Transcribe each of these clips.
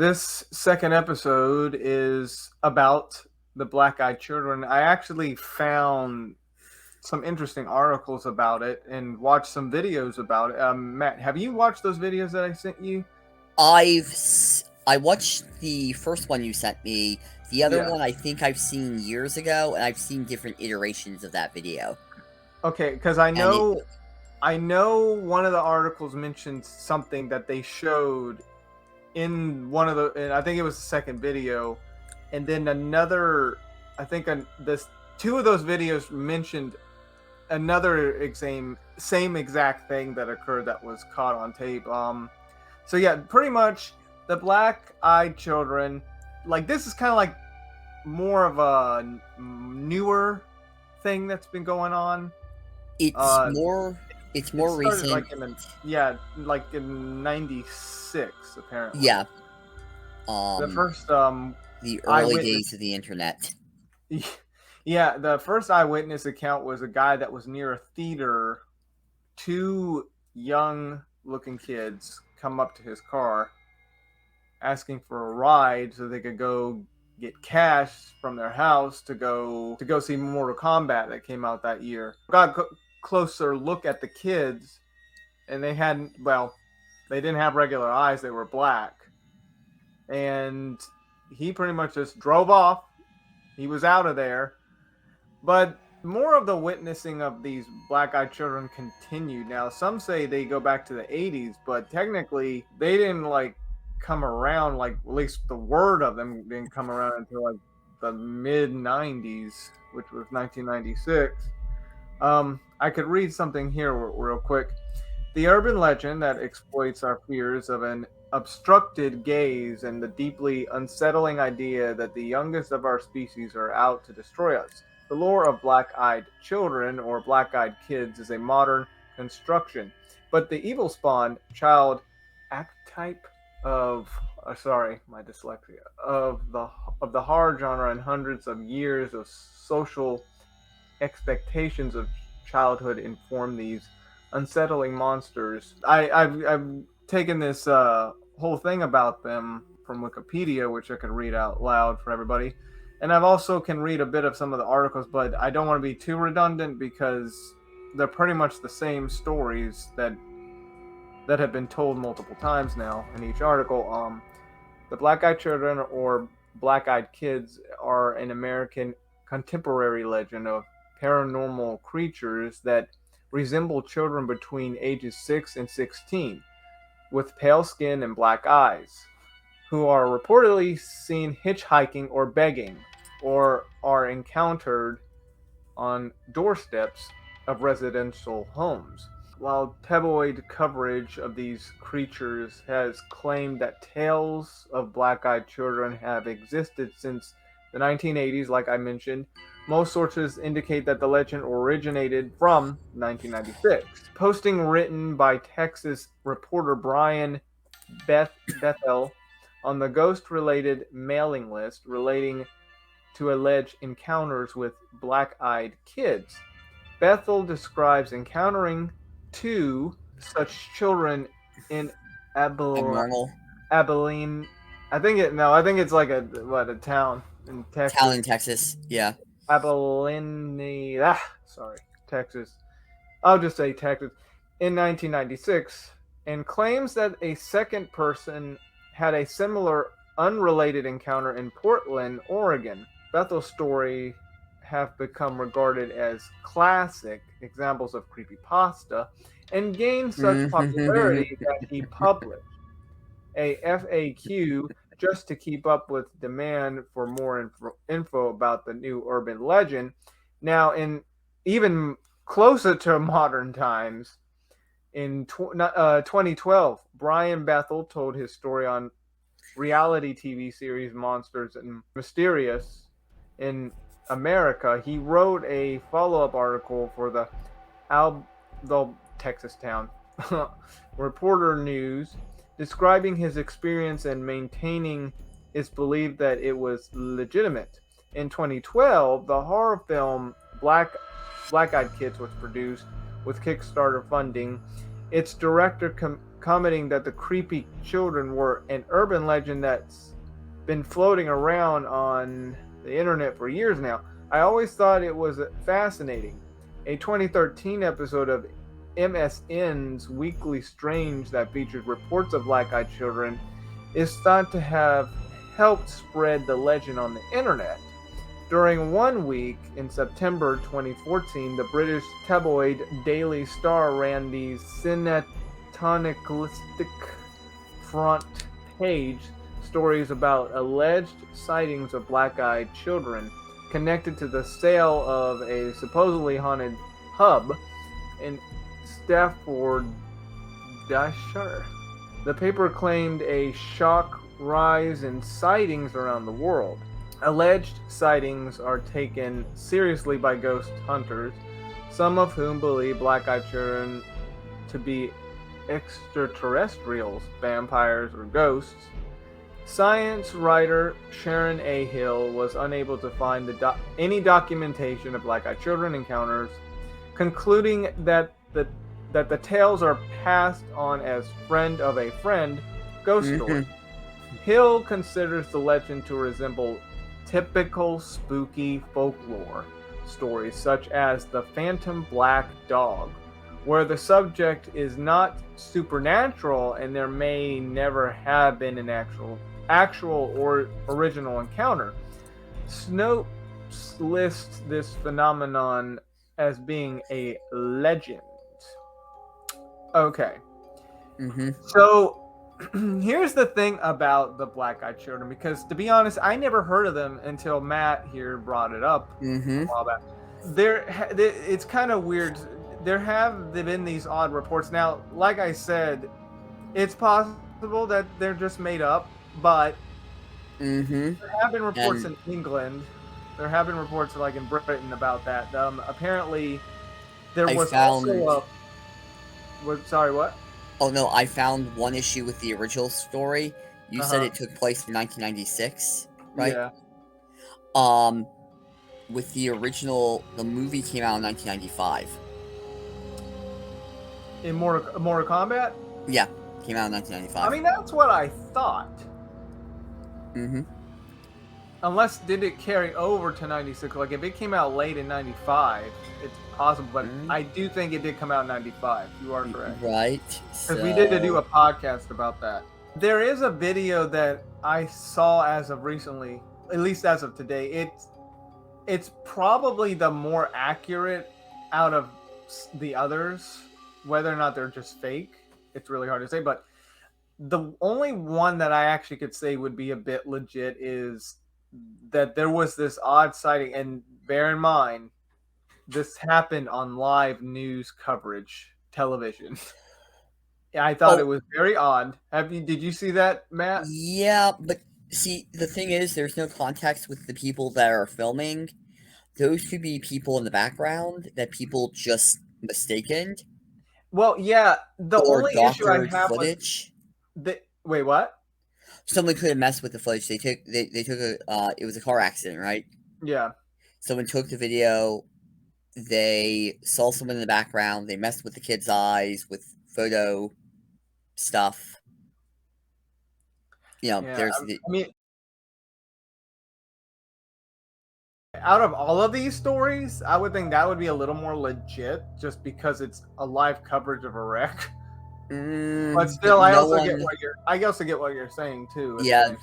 This second episode is about the black-eyed children. I actually found some interesting articles about it and watched some videos about it. Matt, have you watched those videos that I sent you? I watched the first one you sent me. The other Yeah. one I think I've seen years ago, and I've seen different iterations of that video. Okay, because I And it, know, I know one of the articles mentioned something that they showed in one of the, and I think it was the second video, and then another. I think this two of those videos mentioned another same exact thing that occurred that was caught on tape. So yeah, pretty much the black-eyed children. Like this is kind of like more of a newer thing that's been going on. it's Uh, more it's it more started recent. like like in '96 apparently. Yeah. The Um, first the early eyewitness. days of the internet. Yeah, the first eyewitness account was a guy that was near a theater. Two young looking kids come up to his car asking for a ride so they could go get cash from their house to go see Mortal Kombat that came out that year. Got closer look at the kids, and they didn't have regular eyes, they were black. And he pretty much just drove off. He was out of there. But more of the witnessing of these black-eyed children continued. Now, some say they go back to the 80s, but technically they didn't like come around, like at least the word of them didn't come around until like the mid 90s, which was 1996. I could read something here real quick. The urban legend that exploits our fears of an obstructed gaze and the deeply unsettling idea that the youngest of our species are out to destroy us. The lore of black-eyed children or black-eyed kids is a modern construction, but the evil spawn child archetype of sorry, my dyslexia of the horror genre and hundreds of years of social expectations of childhood inform these unsettling monsters. I've taken this whole thing about them from Wikipedia, which I can read out loud for everybody, and I've also can read a bit of some of the articles, but I don't want to be too redundant because they're pretty much the same stories that have been told multiple times now in each article. The black-eyed children or black-eyed kids are an American contemporary legend of paranormal creatures that resemble children between ages 6 and 16 with pale skin and black eyes, who are reportedly seen hitchhiking or begging, or are encountered on doorsteps of residential homes. While tabloid coverage of these creatures has claimed that tales of black-eyed children have existed since the 1980s, like I mentioned, most sources indicate that the legend originated from 1996. Posting written by Texas reporter Brian Bethel on the ghost-related mailing list relating to alleged encounters with black-eyed kids. Bethel describes encountering two such children in Abil- Abnormal Abilene. I think it's like a town in town Texas. in Texas. Yeah. Abilene. Sorry, Texas. I'll just say Texas. In 1996, and claims that a second person had a similar unrelated encounter in Portland, Oregon. Bethel's story have become regarded as classic examples of creepypasta and gained such popularity that he published a FAQ just to keep up with demand for more info about the new urban legend. Now, in even closer to modern times, in 2012, Brian Bethel told his story on reality TV series Monsters and Mysterious in America. He wrote a follow-up article for the Texas town Reporter News describing his experience and maintaining his belief that it was legitimate. In 2012, the horror film Black-Eyed Kids was produced with Kickstarter funding. Its director commenting that the creepy children were an urban legend that's been floating around on the internet for years now. I always thought it was fascinating. A 2013 episode of MSN's Weekly Strange that features reports of black-eyed children is thought to have helped spread the legend on the internet. During one week in September 2014, the British tabloid Daily Star ran the synatonicalistic front page stories about alleged sightings of black-eyed children connected to the sale of a supposedly haunted hub in Staffordshire. The paper claimed a shock rise in sightings around the world. Alleged sightings are taken seriously by ghost hunters, some of whom believe black-eyed children to be extraterrestrials, vampires, or ghosts. Science writer Sharon A. Hill was unable to find any documentation of black-eyed children encounters, concluding that the tales are passed on as friend of a friend ghost stories. Hill considers the legend to resemble typical spooky folklore stories such as the Phantom Black Dog, where the subject is not supernatural and there may never have been an actual or original encounter. Snopes lists this phenomenon as being a legend. Okay. So here's the thing about the black-eyed children, because to be honest, I never heard of them until Matt here brought it up a while back. It's kind of weird. There have been these odd reports. Now, like I said, it's possible that they're just made up, but there have been reports in England. There have been reports like in Britain about that. Apparently, there was also a... Sorry, what? Oh no, I found one issue with the original story. You said it took place in 1996, right? Yeah. With the original, the movie came out in 1995. In Mortal Kombat? Yeah, came out in 1995. I mean, that's what I thought. Unless, did it carry over to 96? Like, if it came out late in 95, it's possible. But I do think it did come out in 95. You are correct. Right. Because we did do a podcast about that. There is a video that I saw as of recently, at least as of today. It's probably the more accurate out of the others. Whether or not they're just fake, it's really hard to say. But the only one that I actually could say would be a bit legit is that there was this odd sighting, and bear in mind, this happened on live news coverage television. I thought it was very odd. Did you see that, Matt? Yeah, but see, the thing is, there's no context with the people that are filming. Those could be people in the background that people just mistaken. Well, yeah, the only issue I have footage. Wait, what? Someone could have messed with the footage. They took it was a car accident, right? Yeah. Someone took the video. They saw someone in the background. They messed with the kid's eyes with photo stuff. You know, I mean, out of all of these stories, I would think that would be a little more legit, just because it's a live coverage of a wreck. But still, I also get what you're saying too. Yeah.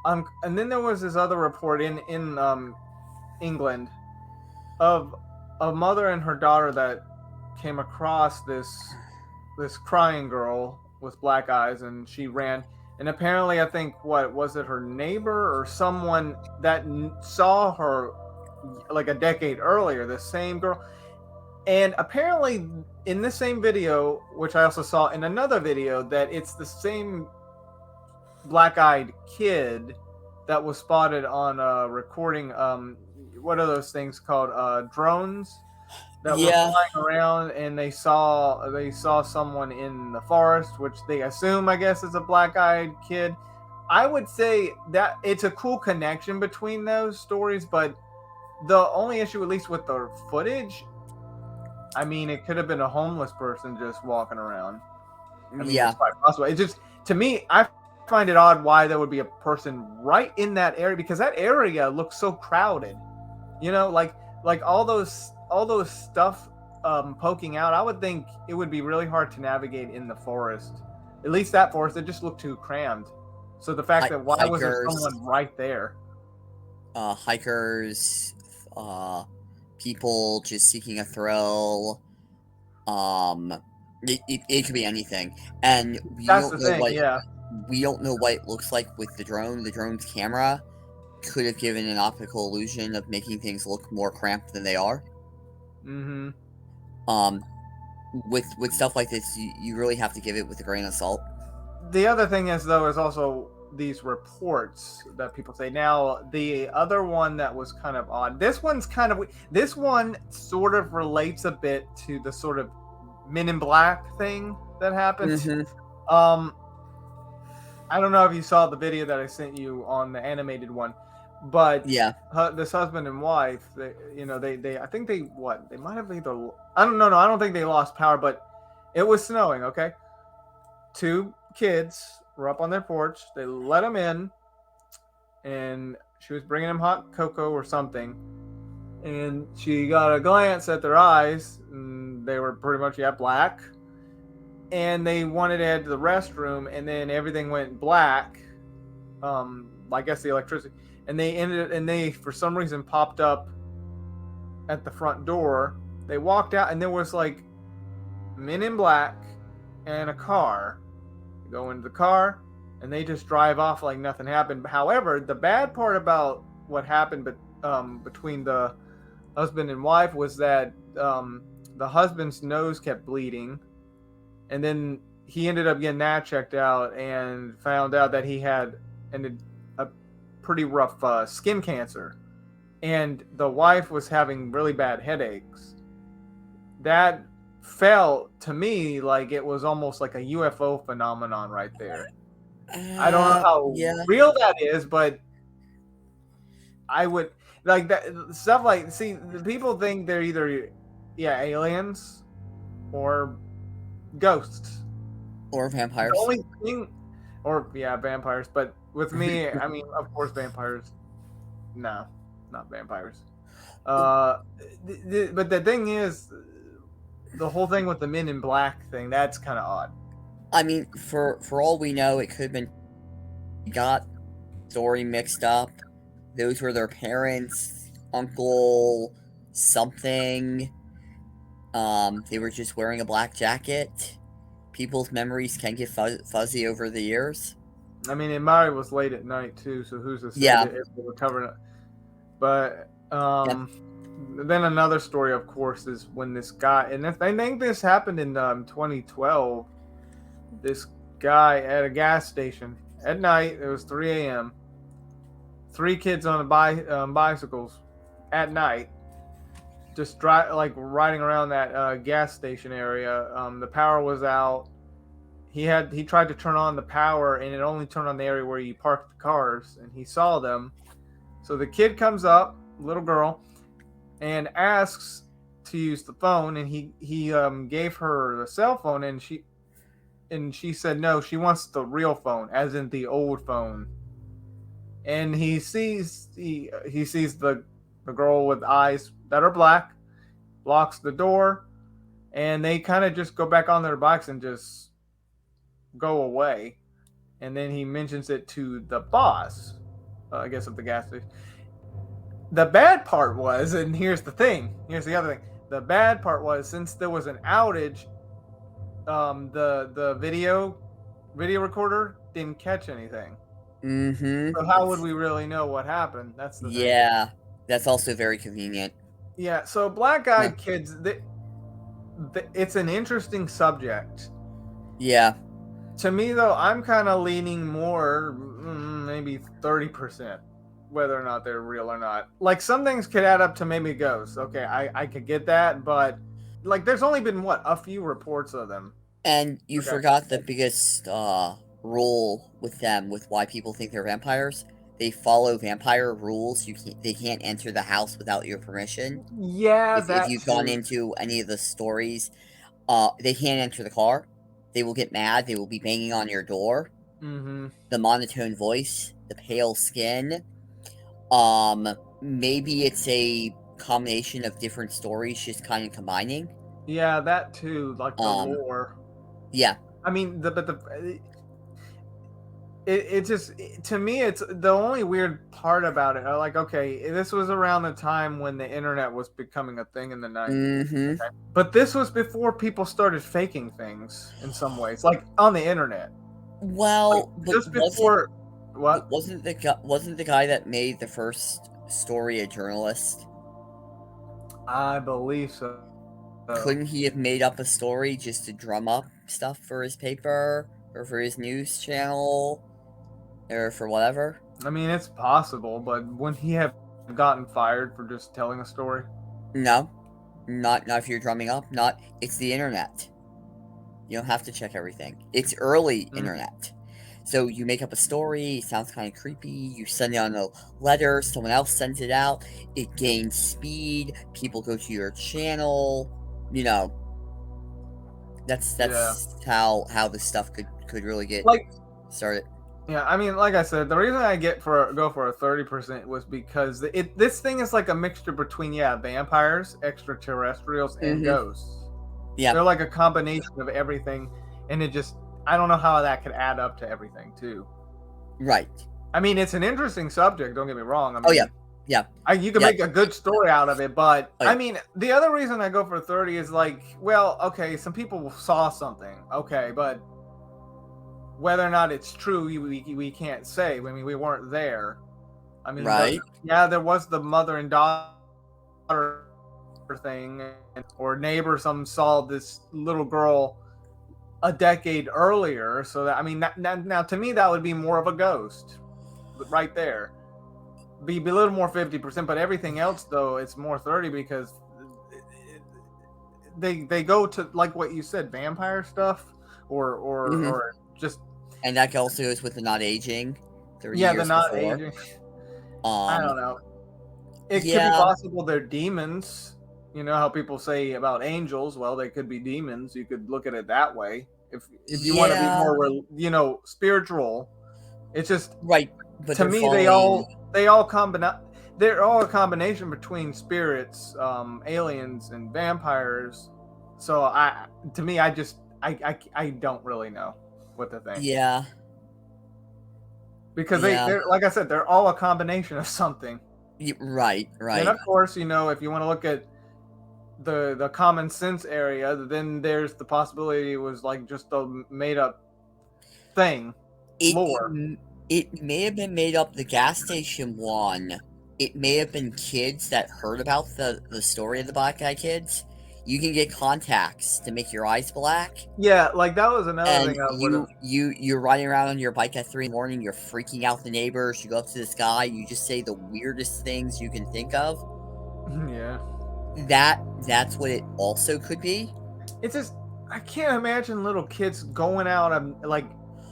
And then there was this other report in England of a mother and her daughter that came across this crying girl with black eyes, and she ran. And apparently, I think, what was it, her neighbor or someone that saw her like a decade earlier, the same girl. And apparently, in the same video, which I also saw in another video, that it's the same black-eyed kid that was spotted on a recording. What are those things called? Drones that were flying around, and they saw someone in the forest, which they assume, I guess, is a black-eyed kid. I would say that it's a cool connection between those stories, but the only issue, at least with the footage, I mean, it could have been a homeless person just walking around. I mean, it's Yeah, quite possible. It just, to me, I find it odd why there would be a person right in that area, because that area looks so crowded. You know, like all those stuff poking out. I would think it would be really hard to navigate in the forest. At least that forest, it just looked too crammed. So the fact that why was there hikers, someone right there? hikers, people just seeking a thrill. Um, it could be anything, and That's the thing. Yeah. we don't know what it looks like with the drone. The drone's camera could have given an optical illusion of making things look more cramped than they are. Mm-hmm. Um, with stuff like this, you really have to give it with a grain of salt. The other thing is though is also these reports that people say. Now the other one that was kind of odd. This one sort of relates a bit to the sort of Men in Black thing that happened. Mm-hmm. Um, I don't know if you saw the video that I sent you on the animated one, but Yeah. this husband and wife, they I think they might have either, I don't know, no, I don't think they lost power, but it was snowing. Okay, two kids were up on their porch. They let them in, and she was bringing them hot cocoa or something, and she got a glance at their eyes, and they were pretty much black, and they wanted to head to the restroom, and then everything went black. I guess the electricity, and they for some reason popped up at the front door. They walked out, and there was like Men in Black and a car. They go into the car, and they just drive off like nothing happened. However, the bad part about what happened, between the husband and wife was that the husband's nose kept bleeding, and then he ended up getting that checked out and found out that he had a pretty rough skin cancer, and the wife was having really bad headaches. That felt to me like it was almost like a UFO phenomenon right there. I don't know how Yeah. real that is, but I would like that stuff. Like, see, the people think they're either, yeah, aliens or ghosts. Or The vampires. only thing, or yeah, vampires. But with me, I mean, of course, vampires. No, not vampires. Uh, but the thing is, the whole thing with the Men in Black thing, that's kind of odd. I mean, for all we know, it could have been got story mixed up. Those were their parents, uncle, something. They were just wearing a black jacket. People's memories can get fuzzy over the years. I mean, it might was late at night too, so who's to say Yeah. that if they were covering it? But Yeah. then another story, of course, is when this guy, and I think this happened in 2012. This guy at a gas station at night. It was 3 a.m. Three kids on bicycles at night, just riding around that gas station area. The power was out. He tried to turn on the power, and it only turned on the area where you parked the cars, and he saw them. So the kid comes up, little girl, and asks to use the phone, and he gave her the cell phone, and she said no, she wants the real phone, as in the old phone. And he sees the girl with eyes that are black, locks the door, and they kind of just go back on their bikes and just go away. And then he mentions it to the boss, I guess, of the gas station. The bad part was, and here's the other thing. The bad part was, since there was an outage, the video recorder didn't catch anything. Mm-hmm. So how would we really know what happened? That's the thing. Yeah. That's also very convenient. Yeah. So black-eyed kids, it's an interesting subject. Yeah. To me, though, I'm kind of leaning more, maybe 30%, whether or not they're real or not. Like, some things could add up to maybe ghosts. Okay, I could get that, but like, there's only been a few reports of them. And you forgot the biggest rule with them, with why people think they're vampires. They follow vampire rules. They can't enter the house without your permission. Yeah, If you've gone into any of the stories, they can't enter the car. They will get mad. They will be banging on your door. Mm-hmm. The monotone voice, the pale skin. Maybe it's a combination of different stories just kind of combining. Yeah, that too, like the Um, lore. yeah. I mean, it just to me, it's the only weird part about it. Like, okay, this was around the time when the internet was becoming a thing in the 90s. Mm-hmm. Okay, but this was before people started faking things in some ways, like on the internet. Like Well, but just before what? wasn't the guy that made the first story a journalist? I believe so. Couldn't he have made up a story just to drum up stuff for his paper or for his news channel or for whatever? I mean, it's possible, but wouldn't he have gotten fired for just telling a story? No, not if you're drumming up. Not it's the internet. You don't have to check everything. It's early Mm, internet. So you make up a story, it sounds kind of creepy, you send it on a letter, someone else sends it out, it gains speed, people go to your channel, you know, yeah. that's how this stuff could really get Like, started. yeah, I mean, like I said, the reason I go for a 30% was because this thing is like a mixture between vampires, extraterrestrials, and Mhm. ghosts. Yeah, They're like a combination of everything, and it just I don't know how that could add up to everything too. right. I mean, it's an interesting subject. Don't get me wrong. I Oh yeah. mean, Yeah. you can Yeah. make a good story out of it, but Oh I yeah. mean, the other reason I go for 30 is like, well, okay, some people saw something, okay, but whether or not it's true, we can't say. I mean, we weren't there. I mean, Right. there was the mother and daughter thing, or neighbor. Some saw this little girl a decade earlier. So that I mean, now to me, that would be more of a ghost, right there. Be a little more 50%, but everything else though, it's more 30 because they go to like what you said, vampire stuff, Mhm. or just And that also goes with the not aging 30 yeah, the years not before. aging. I Um don't know. It could be yeah, possible they're demons. You know how people say about angels? Well, they could be demons. You could look at it that way. If you want to be yeah, more, spiritual, it's just right, but to they're me following. they all combine. They're all a combination between spirits, aliens, and vampires. So to me, I don't really know what to think Yeah, because yeah, they're like I said, they're all a combination of something. right, And right. of course, if you want to look at the common sense area, then there's the possibility it was like just a made up thing, It lore. it may have been made up. The gas station one. It may have been kids that heard about the story of the black guy kids. You can get contacts to make your eyes black, Yeah, like that was another and thing I would have. you're riding around on your bike at 3 in the morning. You're freaking out the neighbors. You go up to this guy. You just say the weirdest things you can think of. Yeah, That's what it also could be. it's just I can't imagine little kids going out of like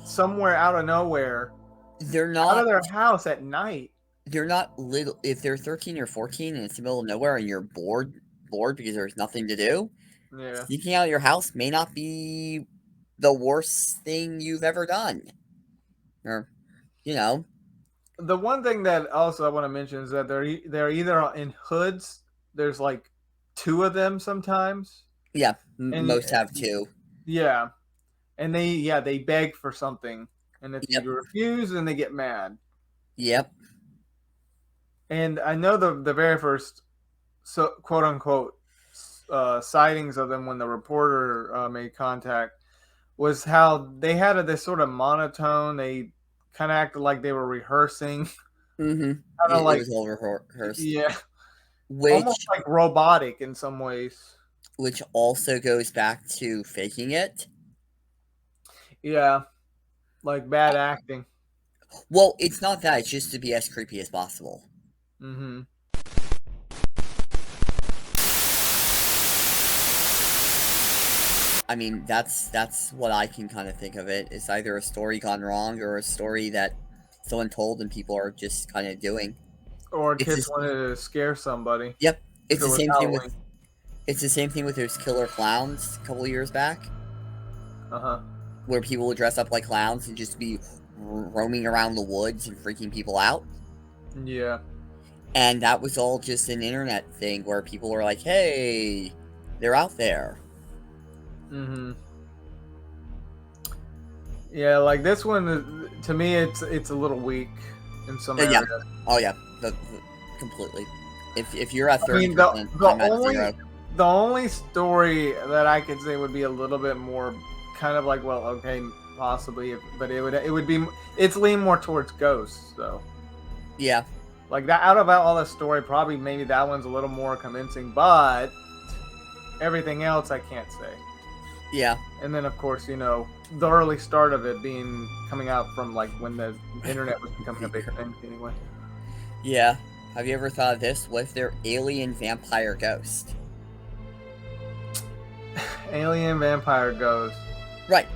somewhere out of nowhere, They're out of not their house at night. they're not little. If they're 13 or 14 and it's the middle of nowhere and you're bored because there's nothing to do, Yeah. sneaking out of your house may not be the worst thing you've ever done. Or, you know, The one thing that also I want to mention is that they're either in hoods. There's like two of them sometimes, yeah, and most have too. yeah, and they beg for something, and if Yep, you refuse, then they get mad. yep. And I know the very first quote unquote sightings of them when the reporter made contact was how they had this sort of monotone. They kind of acted like they were rehearsing, Mm-hmm. kind of It like was all rehearsed, yeah, almost which like robotic in some ways. which also goes back to faking it. Yeah, like bad acting. Well, it's not that. It's just to be as creepy as possible. Hmm. I mean, that's what I can kind of think of it. It's either a story gone wrong or a story that someone told and people are just kind of doing. Or It's kids just wanted to scare somebody yep. if It's it the was same thing with Halloween. it's the same thing with those killer clowns a couple years back. Uh huh. where people would dress up like clowns and just be roaming around the woods and freaking people out. Yeah. And that was all just an internet thing where people were like, hey, they're out there. Mm-hmm. Yeah, like this one, to me, it's a little weak in some Yeah. areas. Oh, yeah. Completely. If you're at 30%, I mean, I'm at 0. the only story that I could say would be a little bit more kind of like, well, okay, possibly, but it would be, it's lean more towards ghosts, though. Yeah. Like that, out of all the story, probably maybe that one's a little more convincing, but everything else I can't say. Yeah. And then, of course, you know, the early start of it being coming out from like when the internet was becoming a big thing, anyway. Yeah. Have you ever thought of this? What if they're alien vampire ghost? Alien vampire ghost. Right.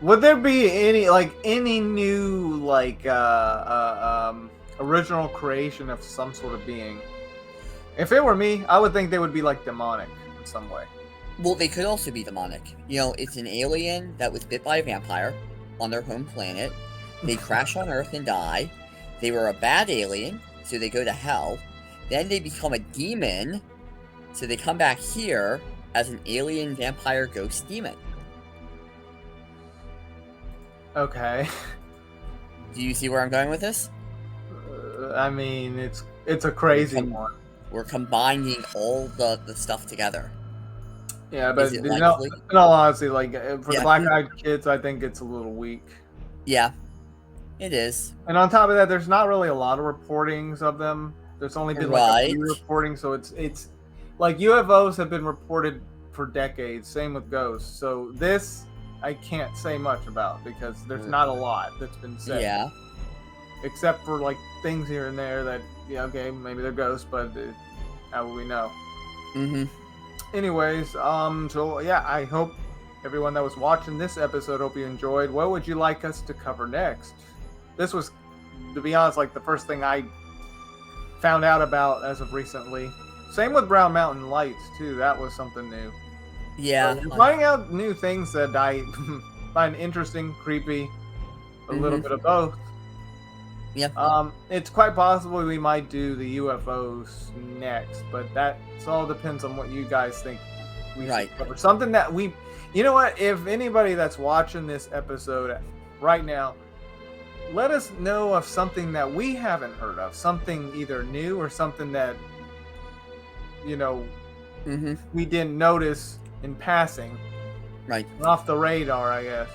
Would there be any new original creation of some sort of being? If it were me, I would think they would be like demonic in some way. Well, they could also be demonic. You know, it's an alien that was bit by a vampire on their home planet. They crash on Earth and die. They were a bad alien, so they go to hell. Then they become a demon, so they come back here as an alien vampire ghost demon. Okay. Do you see where I'm going with this? I mean, it's a crazy one. We're combining all the stuff together. Yeah, but in all honesty, like for the black-eyed kids, I think it's a little weak. Yeah, it is. And on top of that, there's not really a lot of reportings of them. There's only been like a few reportings, so it's like UFOs have been reported for decades. Same with ghosts. So this I can't say much about because there's not a lot that's been said. Yeah. Except for like things here and there that okay, maybe they're ghosts, but how will we know? Mm-hmm. Anyways, so yeah, I hope everyone that was watching this episode, hope you enjoyed. What would you like us to cover next? This was, to be honest, like the first thing I found out about as of recently. Same with Brown Mountain Lights too. That was something new. Yeah, so finding out new things that I find interesting, creepy, a little bit of both. Yeah. It's quite possible we might do the UFOs next, but that all depends on what you guys think we should cover. Something that we, you know what? If anybody that's watching this episode right now, let us know of something that we haven't heard of, something either new or something that we didn't notice in passing, right, off the radar, I guess.